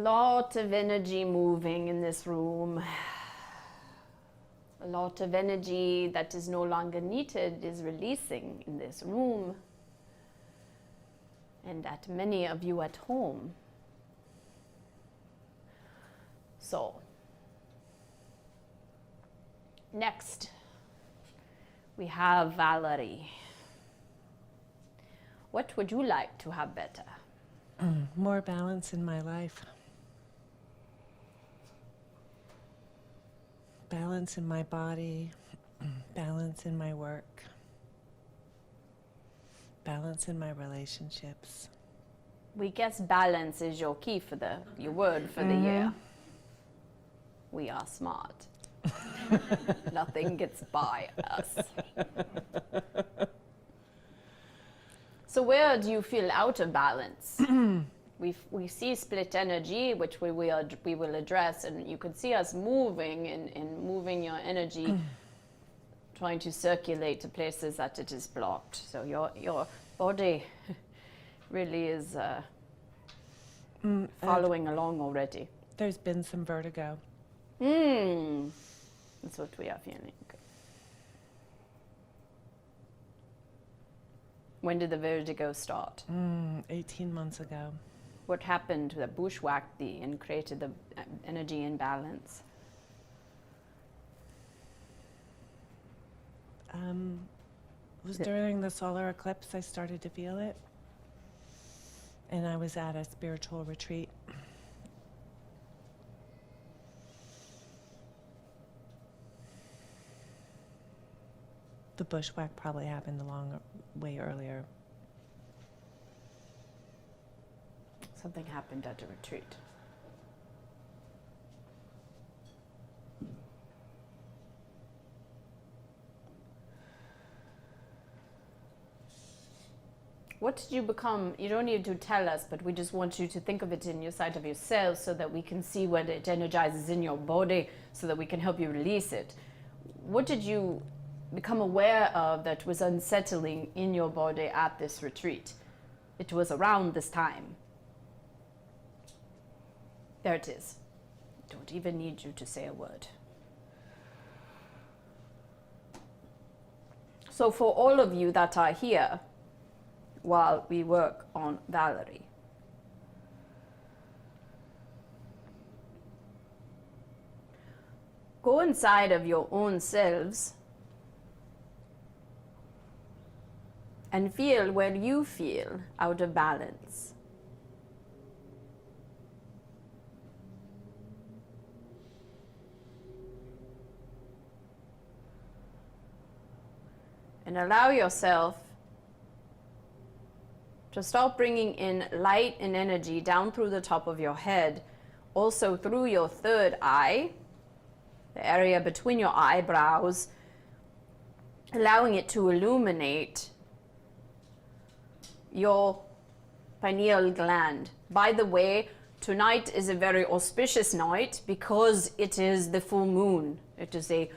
lot of energy moving in this room. A lot of energy that is no longer needed is releasing in this room. And at many of you at home. So, next, we have Valerie. What would you like to have better? More balance in my life. Balance in my body, balance in my work, balance in my relationships. We guess balance is your key for your word for the year. We are smart. Nothing gets by us. So where do you feel out of balance? We see split energy, which we will address, and you can see us moving and moving your energy, trying to circulate to places that it is blocked. So your body really is following along already. There's been some vertigo. That's what we are feeling. When did the vertigo start? 18 months ago. What happened that bushwhacked and created the energy imbalance? It was during the solar eclipse I started to feel it. And I was at a spiritual retreat. The bushwhack probably happened a long way earlier. Something happened at a retreat. What did you become? You don't need to tell us, but we just want you to think of it in your side of yourself so that we can see what it energizes in your body so that we can help you release it. What did you become aware of that was unsettling in your body at this retreat? It was around this time. There it is. Don't even need you to say a word. So for all of you that are here while we work on Valerie, go inside of your own selves and feel where you feel out of balance. And allow yourself to start bringing in light and energy down through the top of your head, also through your third eye, the area between your eyebrows, allowing it to illuminate your pineal gland. By the way, tonight is a very auspicious night because it is the full moon. It is a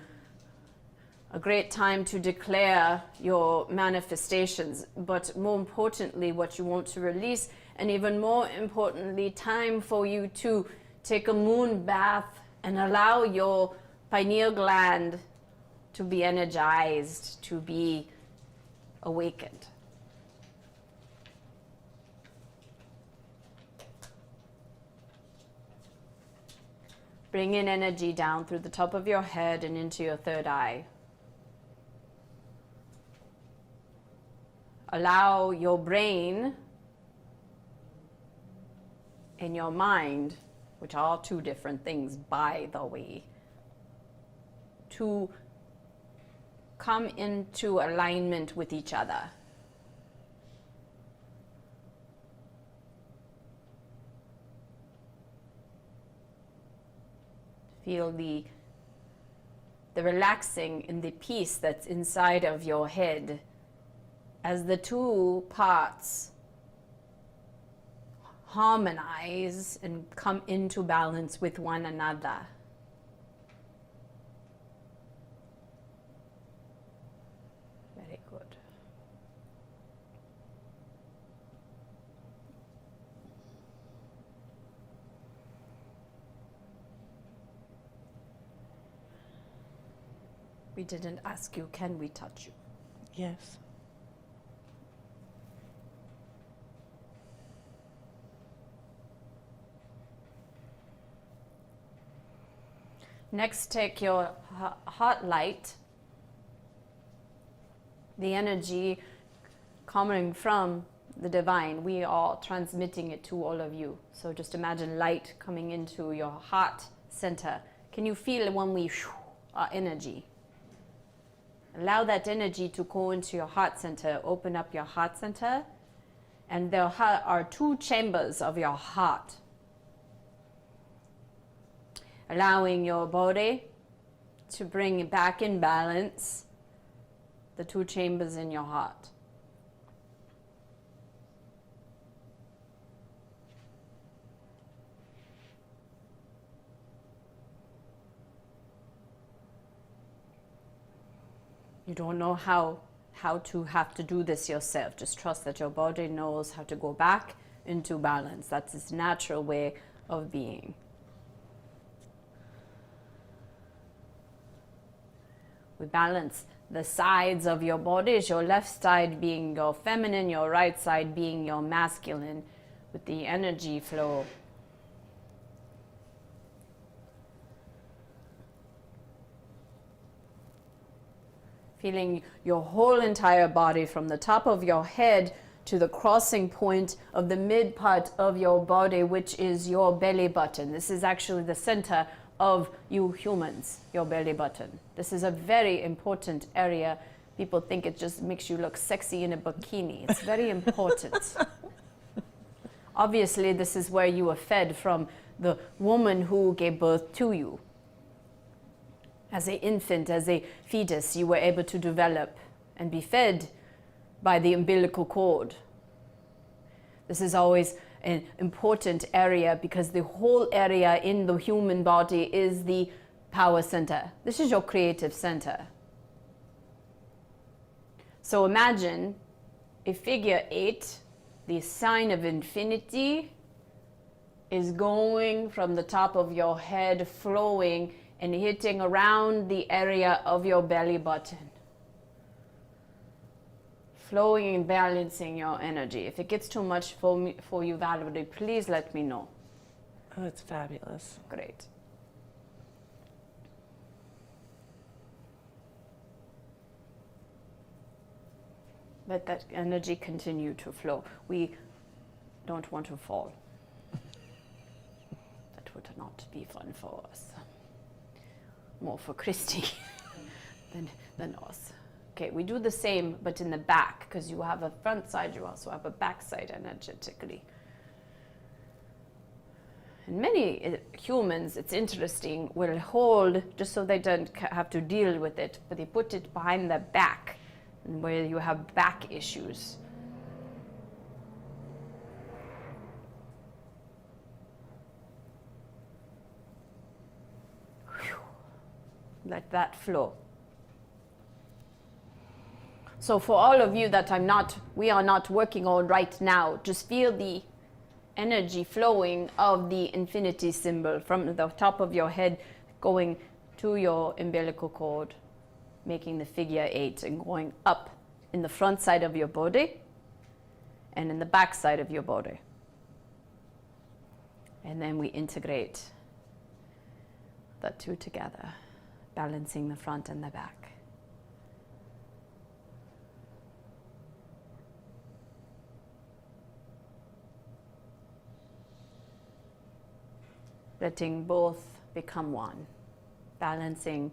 great time to declare your manifestations, but more importantly, what you want to release, and even more importantly, time for you to take a moon bath and allow your pineal gland to be energized, to be awakened. Bring in energy down through the top of your head and into your third eye. Allow your brain and your mind, which are two different things, by the way, to come into alignment with each other. Feel the relaxing and the peace that's inside of your head as the two parts harmonize and come into balance with one another. Very good. We didn't ask you, can we touch you? Yes. Next, take your heart light, the energy coming from the divine. We are transmitting it to all of you. So just imagine light coming into your heart center. Can you feel when we our energy? Allow that energy to go into your heart center. Open up your heart center. And there are 2 chambers of your heart. Allowing your body to bring back in balance the 2 chambers in your heart. You don't know how to have to do this yourself. Just trust that your body knows how to go back into balance. That's its natural way of being. We balance the sides of your bodies, your left side being your feminine, your right side being your masculine, with the energy flow. Feeling your whole entire body from the top of your head to the crossing point of the mid part of your body, which is your belly button. This is actually the center of you humans, your belly button. This is a very important area. People think it just makes you look sexy in a bikini. It's very important. Obviously, this is where you were fed from the woman who gave birth to you. As an infant, as a fetus, you were able to develop and be fed by the umbilical cord. This is always an important area because the whole area in the human body is the power center. This is your creative center. So imagine a figure 8, the sign of infinity, is going from the top of your head, flowing and hitting around the area of your belly button. Flowing and balancing your energy. If it gets too much for you, Valerie, please let me know. Oh, it's fabulous. Great. Let that energy continue to flow. We don't want to fall. That would not be fun for us. More for Christy than us. Okay, we do the same, but in the back, because you have a front side, you also have a back side energetically. And many humans, it's interesting, will hold just so they don't have to deal with it, but they put it behind their back, and where you have back issues. Let that flow. So for all of you that we are not working on right now, just feel the energy flowing of the infinity symbol from the top of your head going to your umbilical cord, making the figure 8 and going up in the front side of your body and in the back side of your body. And then we integrate the 2 together, balancing the front and the back. Letting both become one, balancing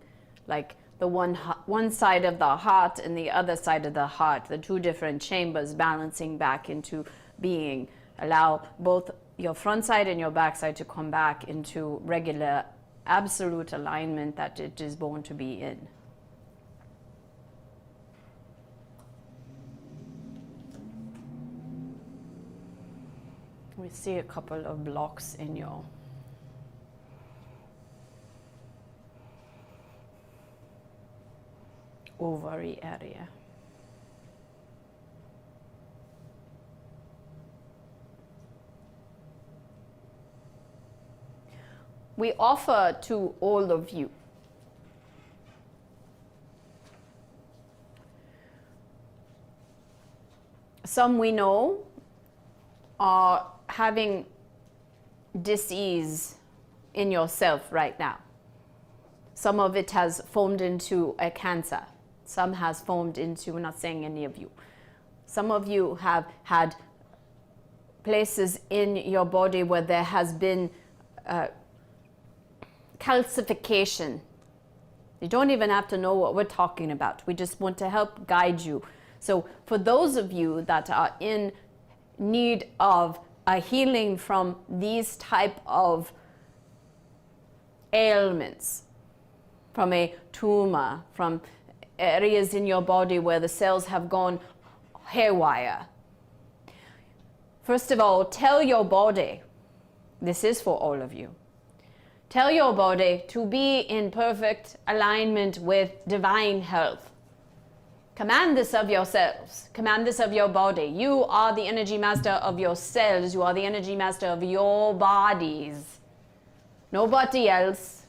like the one side of the heart and the other side of the heart, the 2 different chambers balancing back into being. Allow both your front side and your back side to come back into regular, absolute alignment that it is born to be in. We see a couple of blocks in your ovary area. We offer to all of you Some we know are having dis-ease in yourself right now. Some of it has formed into a cancer. Some has formed into, we're not saying any of you. Some of you have had places in your body where there has been calcification. You don't even have to know what we're talking about. We just want to help guide you. So for those of you that are in need of a healing from these type of ailments, from a tumor, from areas in your body where the cells have gone haywire, first of all, tell your body, this is for all of you, tell your body to be in perfect alignment with divine health. Command this of yourselves. Command this of your body. You are the energy master of your cells. You are the energy master of your bodies. Nobody else.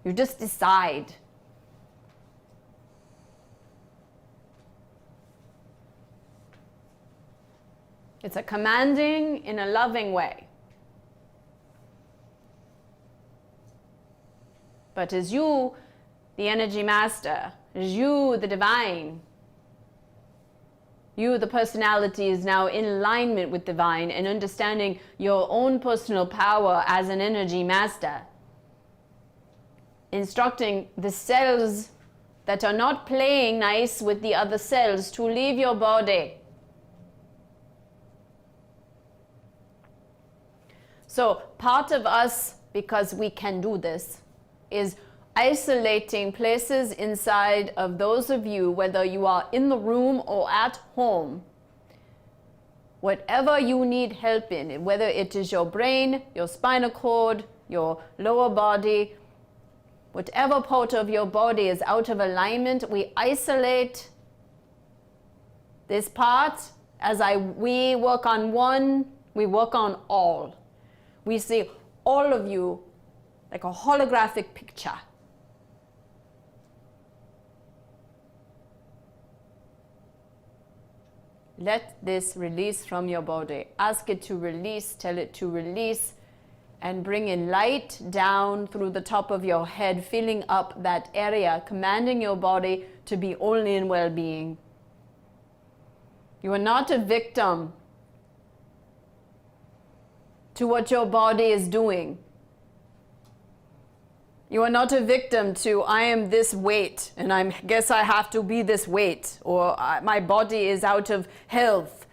You just decide. It's a commanding in a loving way. But as you, the energy master, as you, the divine, you, the personality, is now in alignment with divine and understanding your own personal power as an energy master, instructing the cells that are not playing nice with the other cells to leave your body. So part of us, because we can do this, is isolating places inside of those of you, whether you are in the room or at home, whatever you need help in, whether it is your brain, your spinal cord, your lower body, whatever part of your body is out of alignment, we isolate this part. We work on one, we work on all. We see all of you like a holographic picture. Let this release from your body. Ask it to release, tell it to release, and bring in light down through the top of your head, filling up that area, commanding your body to be only in well-being. You are not a victim to what your body is doing. You are not a victim to, I am this weight and I guess I have to be this weight, or my body is out of health.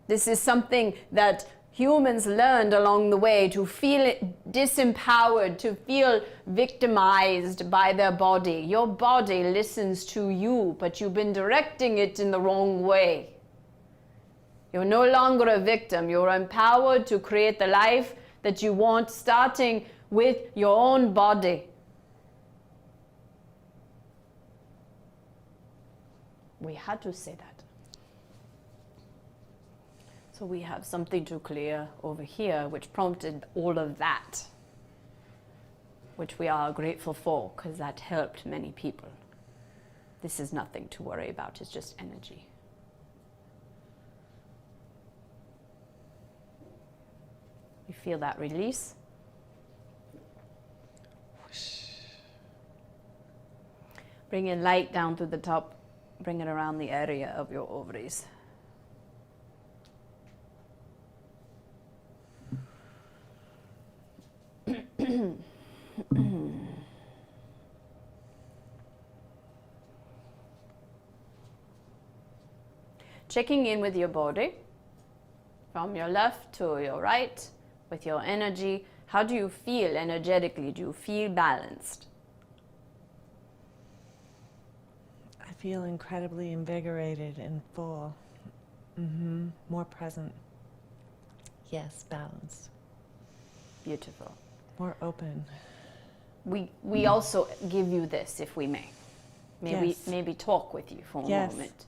This is something that humans learned along the way, to feel disempowered, to feel victimized by their body. Your body listens to you, but you've been directing it in the wrong way. You're no longer a victim. You're empowered to create the life that you want, starting with your own body. We had to say that. So we have something to clear over here, which prompted all of that, which we are grateful for, because that helped many people. This is nothing to worry about. It's just energy. You feel that release? Bring in light down to the top. Bring it around the area of your ovaries. Checking in with your body, from your left to your right, with your energy. How do you feel energetically? Do you feel balanced? I feel incredibly invigorated and full. More present. Yes, balanced. Beautiful. More open. We also give you this, if we may. Yes. Maybe talk with you for a Yes. moment.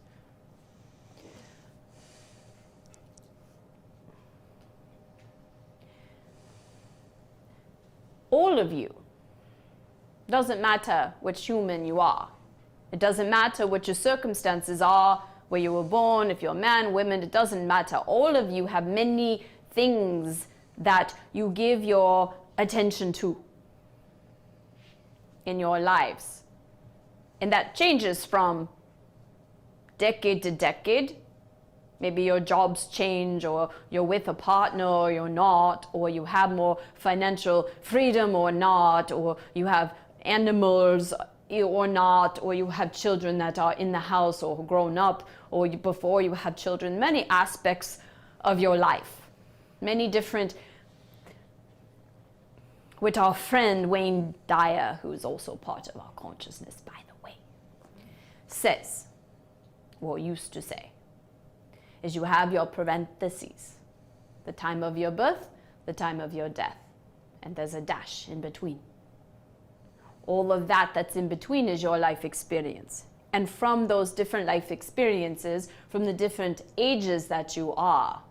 All of you, doesn't matter which human you are, It doesn't matter what your circumstances are, where you were born, if you're a man, women, it doesn't matter. All of you have many things that you give your attention to in your lives. And that changes from decade to decade. Maybe your jobs change, or you're with a partner or you're not, or you have more financial freedom or not, or you have animals or not, or you have children that are in the house or grown up, or before you have children. Many aspects of your life. Many different. With our friend Wayne Dyer, who is also part of our consciousness, by the way, says, or used to say, is you have your parentheses, the time of your birth, the time of your death, and there's a dash in between. All of that that's in between is your life experience. And from those different life experiences, from the different ages that you are,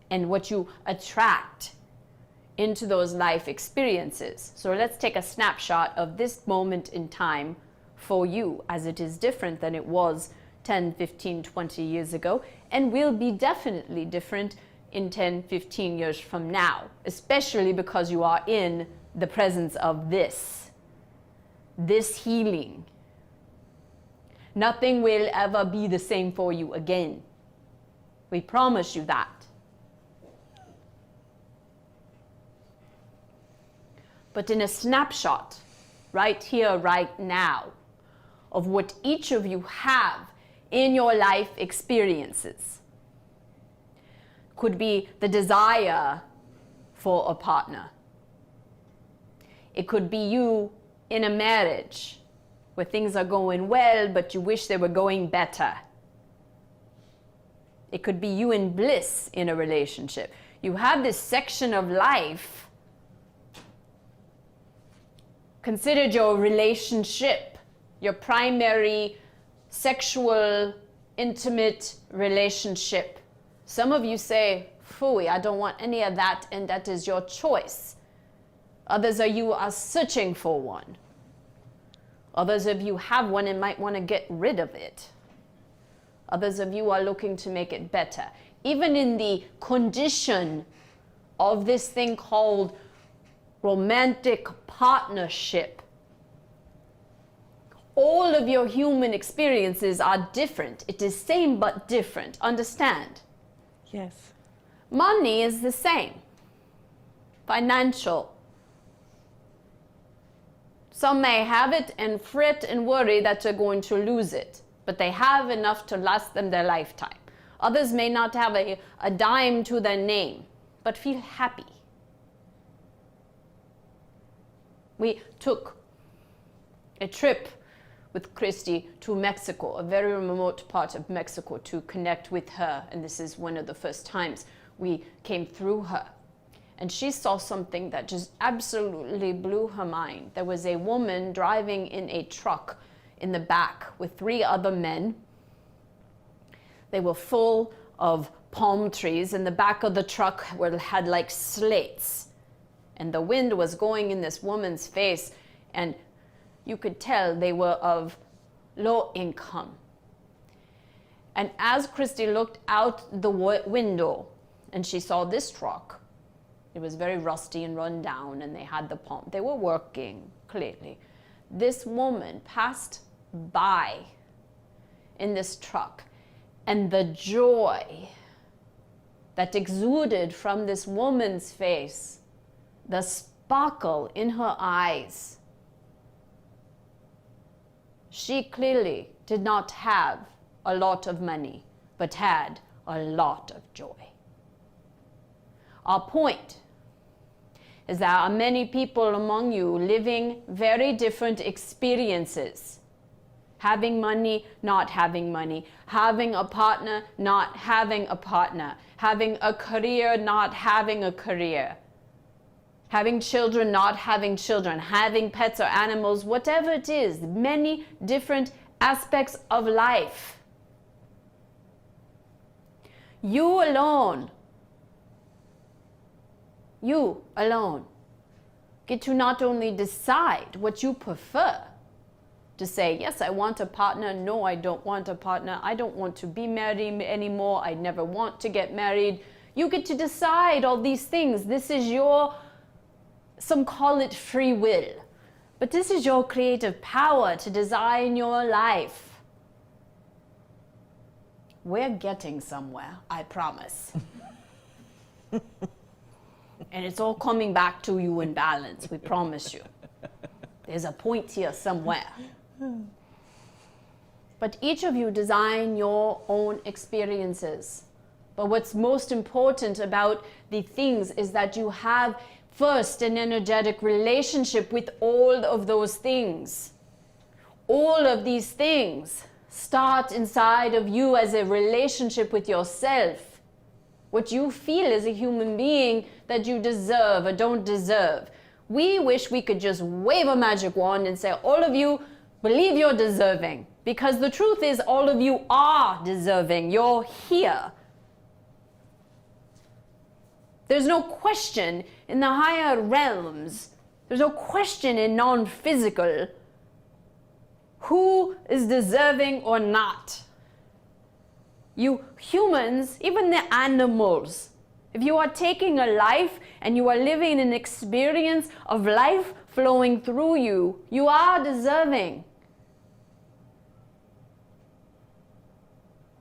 and what you attract into those life experiences. So let's take a snapshot of this moment in time for you, as it is different than it was 10, 15, 20 years ago, and will be definitely different in 10, 15 years from now, especially because you are in the presence of this healing. Nothing will ever be the same for you again. We promise you that. But in a snapshot, right here, right now, of what each of you have in your life experiences, could be the desire for a partner. It could be you in a marriage where things are going well, but you wish they were going better. It could be you in bliss in a relationship. You have this section of life considered your relationship, your primary sexual, intimate relationship. Some of you say, phooey, I don't want any of that, and that is your choice. Others of you are searching for one. Others of you have one and might want to get rid of it. Others of you are looking to make it better. Even in the condition of this thing called romantic partnership, all of your human experiences are different. It is same but different. Understand? Yes. Money is the same. Financial. Some may have it and fret and worry that they're going to lose it, but they have enough to last them their lifetime. Others may not have a dime to their name, but feel happy. We took a trip with Christy to Mexico, a very remote part of Mexico, to connect with her. And this is one of the first times we came through her. And she saw something that just absolutely blew her mind. There was a woman driving in a truck in the back with 3 other men. They were full of palm trees, and the back of the truck had like slates. And the wind was going in this woman's face, and you could tell they were of low income. And as Christy looked out the window and she saw this truck, it was very rusty and run down, and they had the palm. They were working, clearly. This woman passed by in this truck, and the joy that exuded from this woman's face, the sparkle in her eyes. She clearly did not have a lot of money, but had a lot of joy. Our point is there are many people among you living very different experiences. Having money, not having money. Having a partner, not having a partner. Having a career, not having a career. Having children, not having children. Having pets or animals, whatever it is. Many different aspects of life. You alone get to not only decide what you prefer, to say, yes, I want a partner. No, I don't want a partner. I don't want to be married anymore. I never want to get married. You get to decide all these things. This is your, some call it free will, but this is your creative power to design your life. We're getting somewhere, I promise. And it's all coming back to you in balance, we promise you. There's a point here somewhere. But each of you design your own experiences. But what's most important about the things is that you have first an energetic relationship with all of those things. All of these things start inside of you as a relationship with yourself. What you feel as a human being that you deserve or don't deserve. We wish we could just wave a magic wand and say, all of you, believe you're deserving. Because the truth is, all of you are deserving. You're here. There's no question in the higher realms. There's no question in non-physical who is deserving or not. You humans, even the animals, if you are taking a life and you are living an experience of life flowing through you, you are deserving.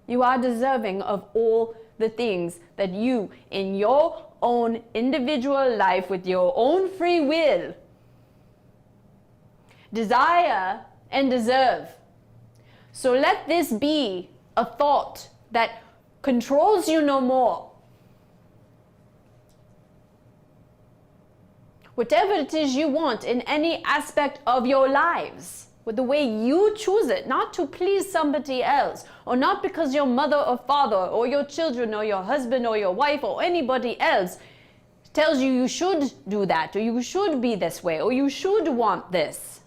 You are deserving of all the things that you, in your own individual life, with your own free will, desire and deserve. So let this be a thought that controls you no more. Whatever it is you want in any aspect of your lives, with the way you choose it, not to please somebody else, or not because your mother or father, or your children, or your husband, or your wife, or anybody else tells you you should do that, or you should be this way, or you should want this.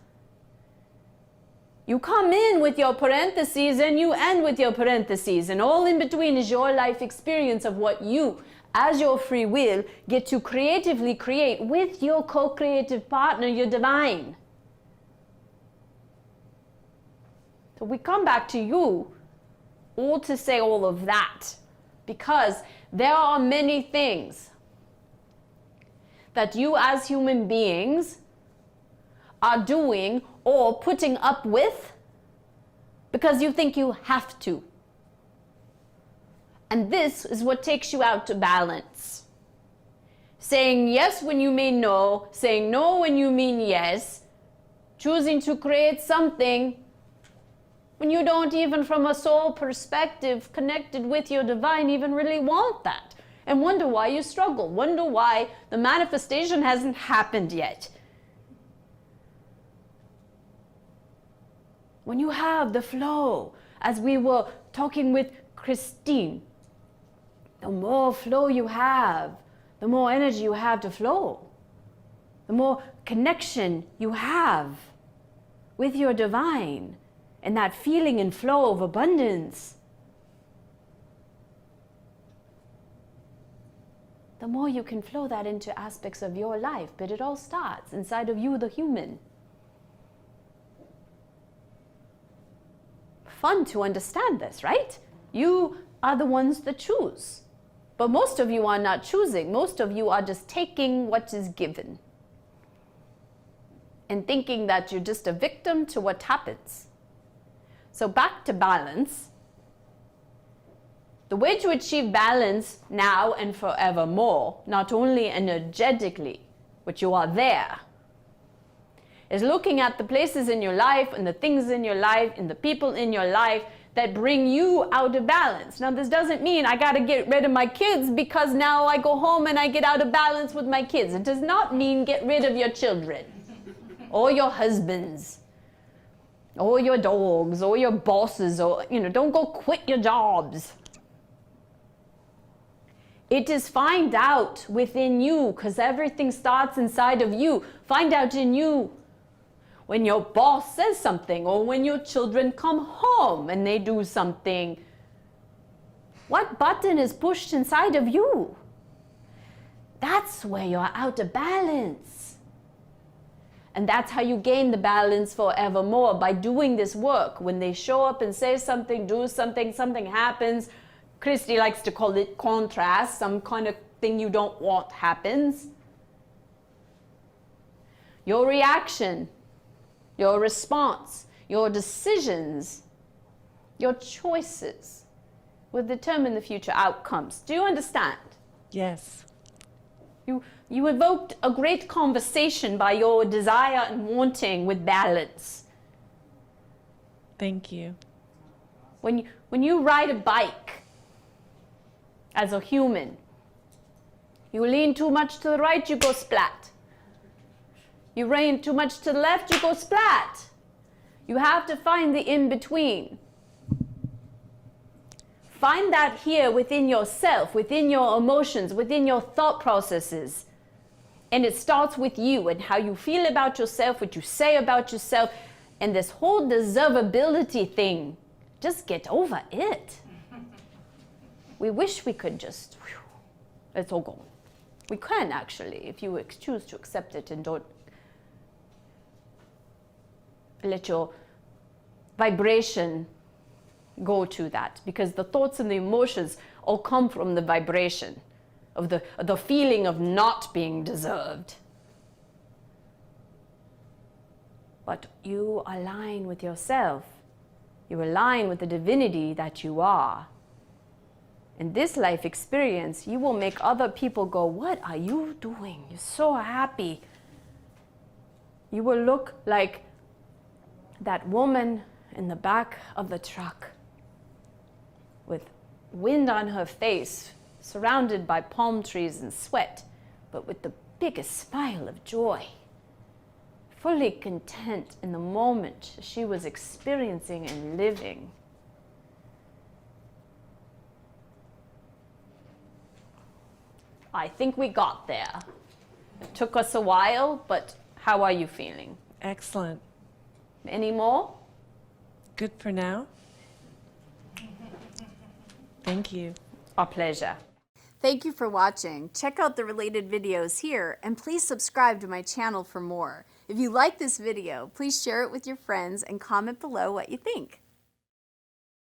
You come in with your parentheses and you end with your parentheses, and all in between is your life experience of what you, as your free will, get to creatively create with your co-creative partner, your divine. So we come back to you all to say all of that, because there are many things that you as human beings are doing or putting up with because you think you have to. And this is what takes you out to balance. Saying yes when you mean no, saying no when you mean yes, choosing to create something when you don't even from a soul perspective connected with your divine even really want that. And wonder why you struggle, wonder why the manifestation hasn't happened yet. When you have the flow, as we were talking with Christine, the more flow you have, the more energy you have to flow, the more connection you have with your divine, and that feeling and flow of abundance, the more you can flow that into aspects of your life. But it all starts inside of you, the human. Fun to understand this, right? You are the ones that choose. But most of you are not choosing. Most of you are just taking what is given and thinking that you're just a victim to what happens. So back to balance. The way to achieve balance now and forevermore, not only energetically, but you are there, is looking at the places in your life and the things in your life and the people in your life that bring you out of balance. Now, this doesn't mean I got to get rid of my kids because now I go home and I get out of balance with my kids. It does not mean get rid of your children or your husbands or your dogs or your bosses, or, don't go quit your jobs. It is find out within you, because everything starts inside of you. Find out in you when your boss says something, or when your children come home and they do something. What button is pushed inside of you? That's where you're out of balance. And that's how you gain the balance forevermore, by doing this work. When they show up and say something, do something, something happens. Christy likes to call it contrast, some kind of thing you don't want happens. Your reaction, your response, your decisions, your choices will determine the future outcomes. Do you understand? Yes. You evoked a great conversation by your desire and wanting with balance. Thank you. When you ride a bike as a human, you lean too much to the right, you go splat. You lean too much to the left, you go splat. You have to find the in-between. Find that here within yourself, within your emotions, within your thought processes. And it starts with you and how you feel about yourself, what you say about yourself, and this whole deservability thing. Just get over it. We wish we could just, it's all gone. We can actually, if you choose to accept it and don't let your vibration go to that, because the thoughts and the emotions all come from the vibration of the feeling of not being deserved. But you align with yourself. You align with the divinity that you are. In this life experience, you will make other people go, what are you doing? You're so happy. You will look like that woman in the back of the truck with wind on her face, surrounded by palm trees and sweat, but with the biggest smile of joy, fully content in the moment she was experiencing and living. I think we got there. It took us a while, but how are you feeling? Excellent. Any more? Good for now. Thank you. Our pleasure. Thank you for watching. Check out the related videos here, and please subscribe to my channel for more. If you like this video, please share it with your friends and comment below what you think.